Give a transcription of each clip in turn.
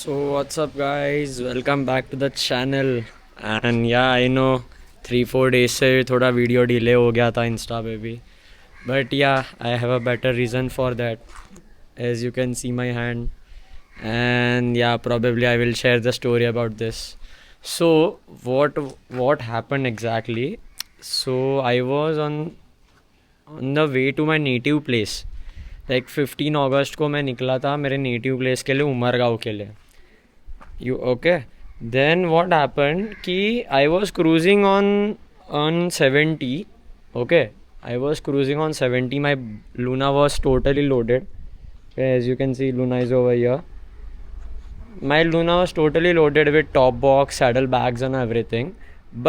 So what's up guys, welcome back to the channel. And yeah, I know 3-4 days से थोड़ा video delay हो गया था Insta पे भी. But yeah, I have a better reason for that. As you can see my hand. And yeah, probably I will share the story about this. So what happened exactly? So I was on the way to my native place. Like 15 अगस्त को मैं निकला था मेरे native place के लिए, उमरगांव के लिए. You okay? Then what happened ki I was cruising on 70. Okay, I was cruising on 70. My Luna was totally loaded. Okay, as you can see, Luna is over here. My Luna was totally loaded with top box, saddle bags and everything.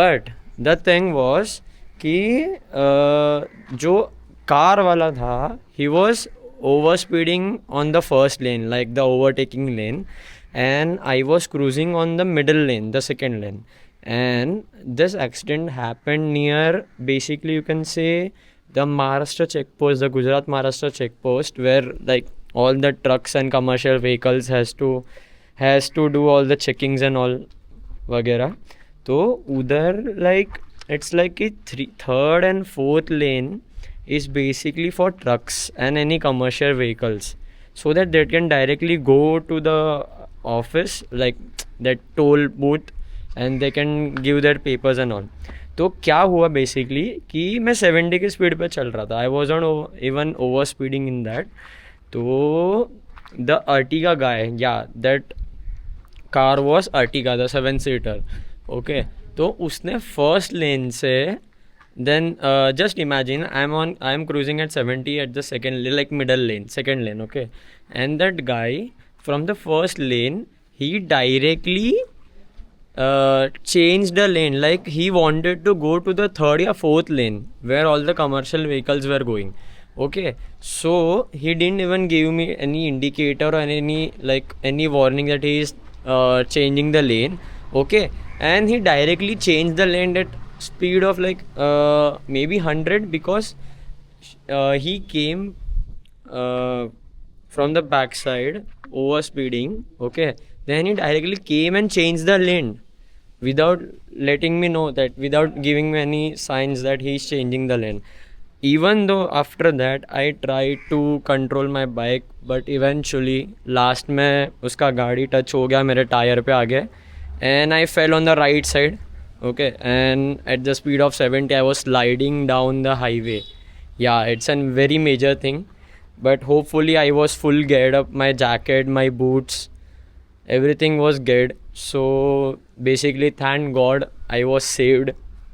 But the thing was कि जो car वाला था, he was over speeding on the first lane, like the overtaking lane, and I was cruising on the middle lane, the second lane. And this accident happened near, basically you can say, the Maharashtra checkpost, the Gujarat Maharashtra checkpost, where like all the trucks and commercial vehicles has to do all the checkings and all वगैरह. तो उधर like it's like a third and fourth lane is basically for trucks and any commercial vehicles, so that they can directly go to the office, like that toll booth, and they can give their papers and all. तो क्या हुआ basically कि मैं 70 की speed पे चल रहा था. I was not even over speeding in that. तो द अर्टिगा गाय, या that car was Ertiga, the 7-seater. Okay, तो उसने फर्स्ट लेन से then just imagine I'm cruising at 70 at the second lane, like middle lane, second lane. Okay, and that guy from the first lane, he directly changed the lane, like he wanted to go to the third or fourth lane where all the commercial vehicles were going. Okay, so he didn't even give me any indicator or any warning that he is changing the lane. Okay, and he directly changed the lane at speed of like maybe 100, because he came from the backside over speeding. Okay, then he directly came and changed the lane without letting me know, that without giving me any signs that he is changing the lane. Even though after that I tried to control my bike, but eventually last में उसका गाड़ी touch हो गया मेरे tyre पे आगे, and I fell on the right side. Okay, and at the speed of 70 I was sliding down the highway. Yeah, it's a very major thing, but hopefully I was full geared up, my jacket, my boots, everything was geared. So basically thank God I was saved.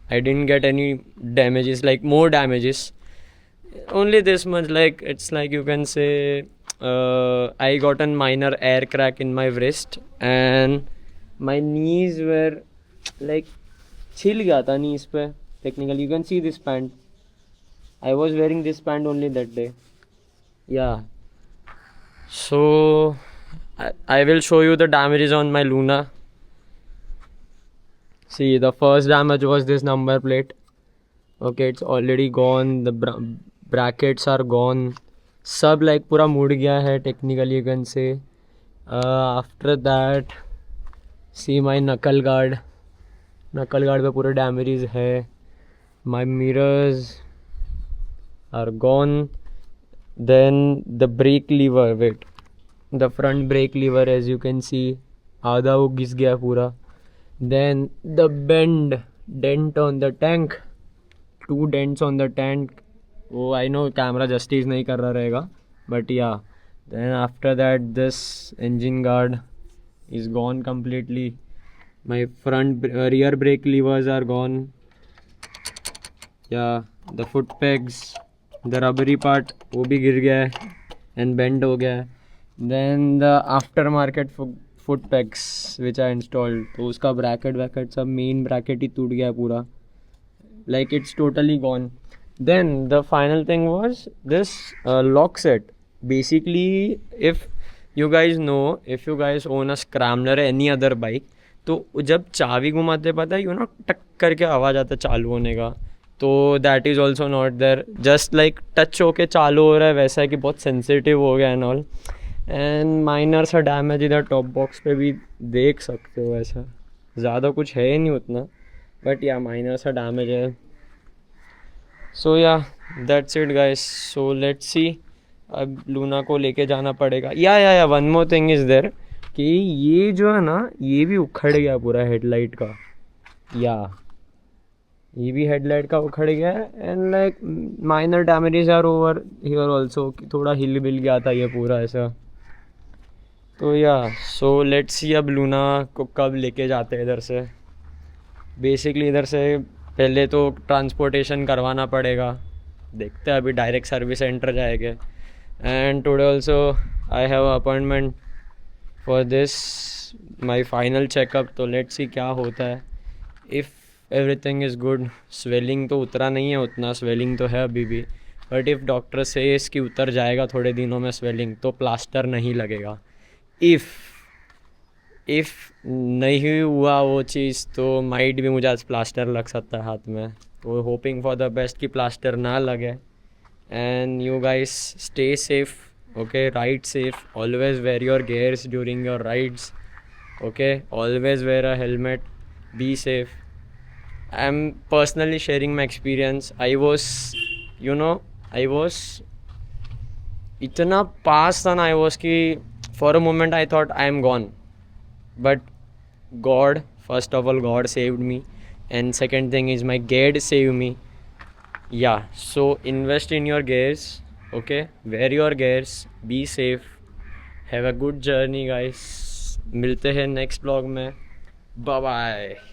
I didn't get any damages, like more damages, only this much, like it's like you can say I got a minor air crack in my wrist, and my knees were like छिल गया था knees पे. Technically you can see this pant, I was wearing this pant only that day. Yeah, so I will show you the damages on my Luna. See, the first damage was this number plate. Okay, it's already gone. The brackets are gone. सब like पूरा मुड़ गया है, technically you can say. After that, see my knuckle guard पे पूरे damages है. My mirrors are gone. Then the brake lever, wait, the front brake lever, as you can see, आधा वो घिस गया पूरा. Then the dent on the tank, 2 dents on the tank. Oh, I know camera justice नहीं कर रहा रहेगा, but yeah. Then after that, this engine guard is gone completely. My front rear brake levers are gone. Yeah, the foot pegs, the rubbery part वो भी गिर गया है and bent हो गया है. Then the aftermarket foot pegs which I installed, तो उसका bracket सब main bracket ही टूट गया पूरा, like it's totally gone. Then the final thing was this lock set. Basically, if you guys own a Scrambler or any other bike, तो जब चाबी घुमाते पता है ना टक करके आवाज़ आता चालू होने का, तो that is also not there. Just like touch होके चालू हो रहा है वैसा है कि बहुत सेंसिटिव हो गया एंड ऑल. एंड माइनर सा डैमेज इधर टॉप बॉक्स पे भी देख सकते हो, ऐसा ज़्यादा कुछ है नहीं उतना, बट या माइनर सा डैमेज है. So yeah that's it guys. So let's see. अब लूना को लेके जाना पड़ेगा. Yeah one more thing is there कि ये जो है ना, ये भी उखड़ गया पूरा हेडलाइट का. या ये भी हेडलाइट का उखड़ गया है. And like minor damages are over here also, कि थोड़ा हिल बिल गया था ये पूरा ऐसा. तो या सो लेट्स सी अब लूना को कब लेके जाते हैं इधर से. बेसिकली इधर से पहले तो ट्रांसपोर्टेशन करवाना पड़ेगा. देखते हैं, अभी डायरेक्ट सर्विस सेंटर जाएंगे. And today also I have appointment for this my final checkup. तो लेट्स सी क्या होता है. If everything is good, swelling तो उतरा नहीं है उतना, स्वेलिंग तो है अभी भी. बट इफ़ डॉक्टर से इसकी उतर जाएगा थोड़े दिनों में स्वेलिंग, तो प्लास्टर नहीं लगेगा. इफ़ नहीं हुआ वो चीज़ तो माइट भी मुझे आज प्लास्टर लग सकता है हाथ में. तो होपिंग फॉर द बेस्ट कि प्लास्टर ना लगे. And you guys stay safe. Okay, ride safe. Always wear your gears during your rides. Okay, always wear a helmet. Be safe. I am personally sharing my experience. I was इतना पास था ना, I was कि for a moment I thought I am gone. But God, first of all, God saved me, and second thing is my gear saved me. Yeah, so invest in your gears. Okay, wear your gears, be safe, have a good journey guys. मिलते हैं next vlog में. Bye bye.